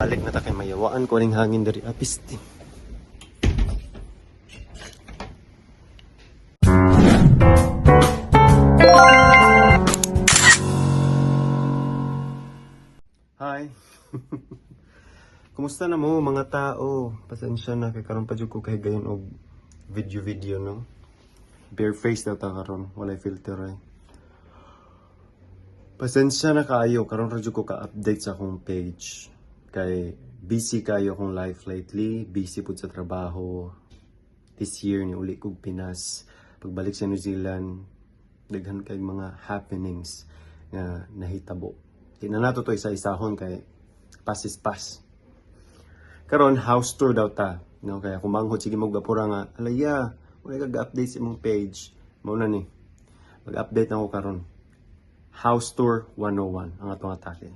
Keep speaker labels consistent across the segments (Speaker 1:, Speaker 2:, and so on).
Speaker 1: Balik na ta kay mayawaan ko ning hangin diri apisti. Hi. Kumusta na mo mga tao? Pasensya na kay karon pa jud ko kay gayon og video no. Bare face daw ta karon, walay filter ay. Pasensya na kaayo karon ra jud ko ka-update sa akong page. Kay busy kayo akong life lately, busy pud sa trabaho. This year ni uli kog Pinas. Pagbalik sa New Zealand, daghan kay mga happenings nga nahitabo. Di na nato to isa-isahon kay pass is pass. Karon house tour daw ta, no? Kaya kumanghod sige magbapura nga, alaya, wala kag-update sa imong page. Mao na ni. Mag-update na ako karon. House tour 101 ang atong atake.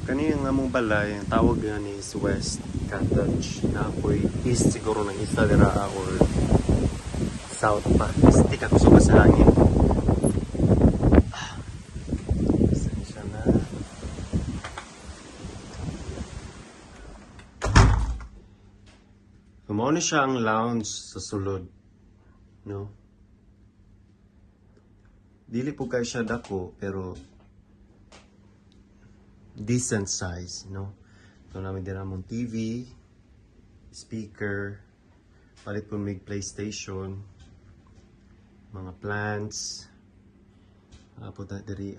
Speaker 1: Kanina nga mong balay, ang tawag nga ni is West Cottage na ako'y east siguro ng isa dira or south pa. Stick ako sa hangin. Pasensya na. Mao na siya ang lounge sa sulod. No? Dili po kayo siya dako, pero decent size, no? So namin din namang TV, speaker, palit po may PlayStation, mga plants, po diri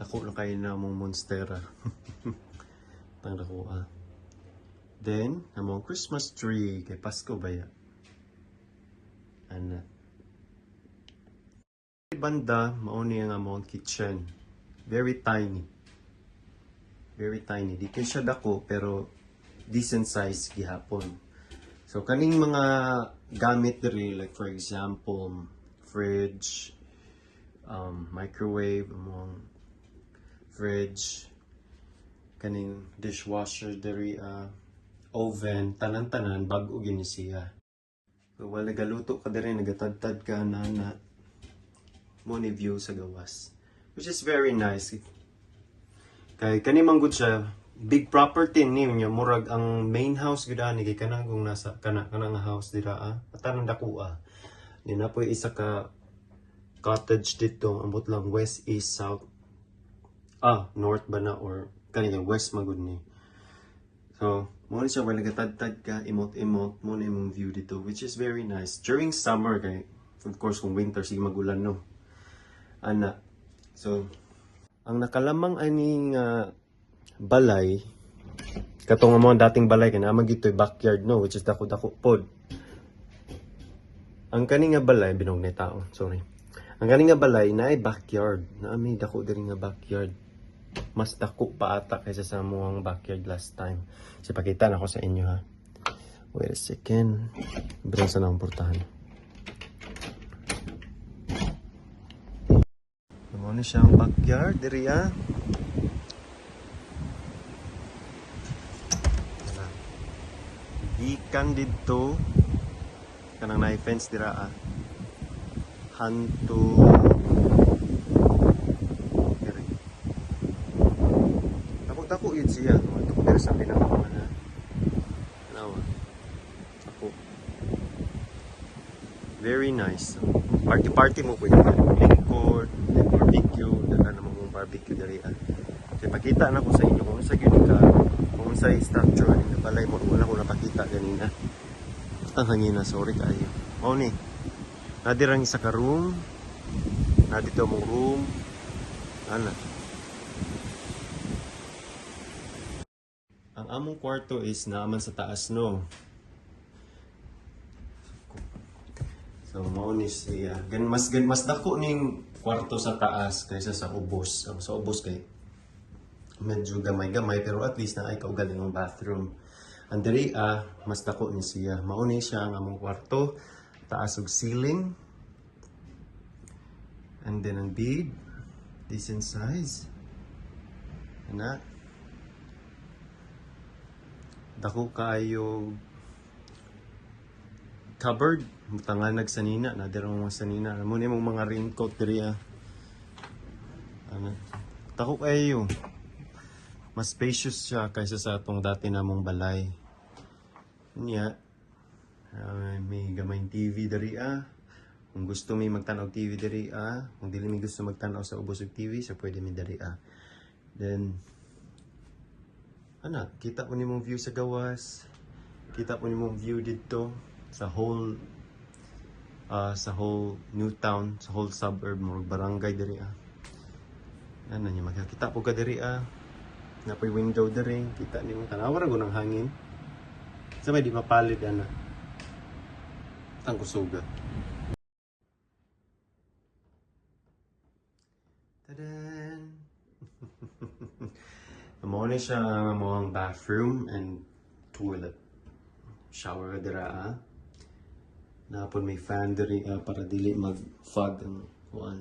Speaker 1: dako na kayo na mong monstera. Tang dako Then, namang Christmas tree, kay Pasko ba ya? Banda, mauni ang among kitchen. Very tiny. Very tiny. Di kayo siya dako, pero decent size gihapon. So, kaning mga gamit diri, like for example, fridge, microwave, among fridge, kaning dishwasher diri, oven, tanan-tanan, bago gini siya. So, wala nagaluto ka diri, nagatad-tad ka na mo ni view sa gawas. Which is very nice. Kay kanimang good siya, big property ninyo, murag ang main house gud ani kay kana kung nasa kana nga house dira Atanang dako Ni na po isa ka cottage dito, ambot lang west, east, south. North ba na or kanina west magud ni. So, mo ni siya wala gatad-tad ka, imot-imot mo na imong view dito, which is very nice. During summer kay of course kung winter sige magulan no. So, ang nakalamang aning balay, katong mga dating balay, kinamang gito'y backyard, no? Which is dako-dako pod. Ang kaning nga balay, binog na tao, sorry. Ang kaning nga balay, na ay backyard. May dako din nga backyard. Mas dako pa ata kaysa sa muang backyard last time. So, pakita na ko sa inyo, ha? Wait a second. Bring sa nang portahan. Ano siyang backyard diri Gikan dito kanang na fence dira hanto diri. Dako yun siya. Ito ko diri sa pinakaman na. Ako. Very nice. Party mo po yung lingkod, barbecue, dagan naman mong barbecue dali. Kaya pakita na ko sa inyo kung sa gini ka, kung sa structure ng balay mo, wala ko napakita ganina. Ang hangin na, sorry kayo. Mau ni, nadirang isa ka room, na dito mong room, Ana. Ang among kwarto is naaman sa taas, no? So, mao ni siya. Mas dako ning kwarto sa taas kaysa sa ubos. Sa ubos kay medyo gamay-gamay pero at least na ay kaugaling ng bathroom. Ang diri mas dako ni siya. Mao ni siya ang among kwarto. Taas og ceiling. And then ang bed, decent size. Ana. Dako kayo cupboard, tanganag sanina, nadir mo sanina. Amo ni mong mga raincoat diri Ano? Dako kayo. Mas spacious siya kaysa sa atong dati namong balay. Niya, may gamayng TV diri Kung gusto may magtanaw TV diri kung dili mi gusto magtanaw sa ubos og TV, so pwede mi diri Then kita po nimong view sa gawas. Kita po nimong view dito sa whole Newtown, sa whole suburb mo barangay diri Ano niya makakita po ka diri Napoy window diri, kita nimong tanaw ra ng hangin. Sabay di mapalit ang kusuga. Tadan! Amo na siya ang bathroom and toilet. Shower dira Napon may fan diri para dili mag-fog ang kuan.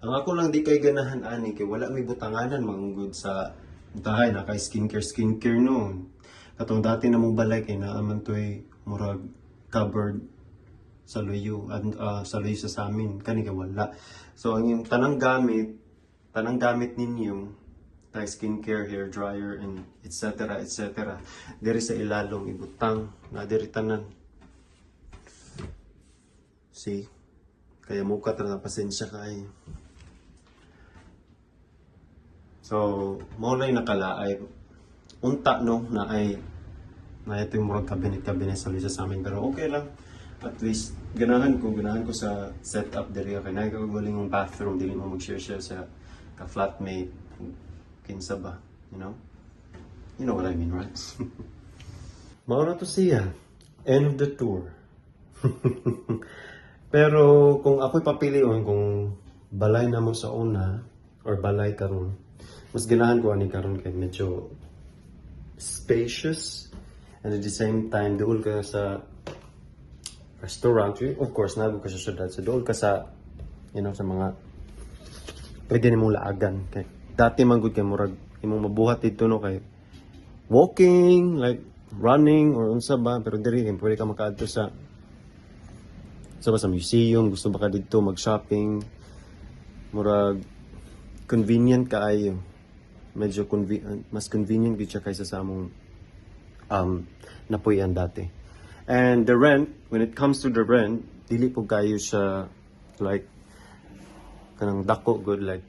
Speaker 1: Ang ako lang di kay ganahan ani kay wala may butanganan manggod sa bahay na kay skincare no. Katong dati na mong balay kay naaman toy murag cupboard sa luyo sa luyo sa amin kani kay wala. So ang yung tanang gamit ninyo tay skincare, hair dryer and etc. diri sa ilalong ibutang na diri tanan. See? Kaya mukat ra na pasensya kay. So, mo na nakalaay. Unta no na ito yung murag cabinet sa lisa sa amin pero okay lang. At least ganahan ko sa setup diri kay nay ko galing ang bathroom dili mo mag-share sa ka flatmate kinsa ba, you know? You know what I mean, right? Mao na to siya. End of the tour. Pero kung ako'y papilion kung balay na mo sa una or balay karon, mas ganahan ko ani karon kay medyo spacious and at the same time dool ka sa restaurant. Of course, nago ka sa syudad. So dool ka sa sa mga pwede nimong laagan kay dati man gud kay murag imong mabuhat dito no kay walking like running or unsa ba pero diri pwede ka makaadto sa museum, gusto ba ka dito mag-shopping, murag convenient kaayo. Medyo mas convenient gid siya kaysa sa among napuyan dati. And the rent, when it comes to the rent, dili po kayo siya like kanang dako good like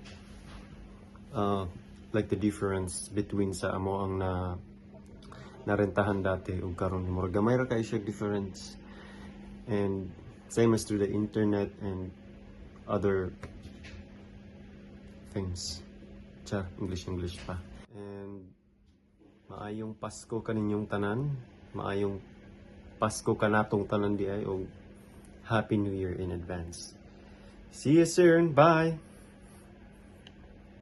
Speaker 1: the difference between sa amo ang narentahan dati ug karon murag gamay ra kay siya difference. And same as through the internet and other things. English pa. And maayong Pasko kaninyong tanan. Maayong Pasko kanatong tanan di ay o Happy New Year in advance. See you soon. Bye!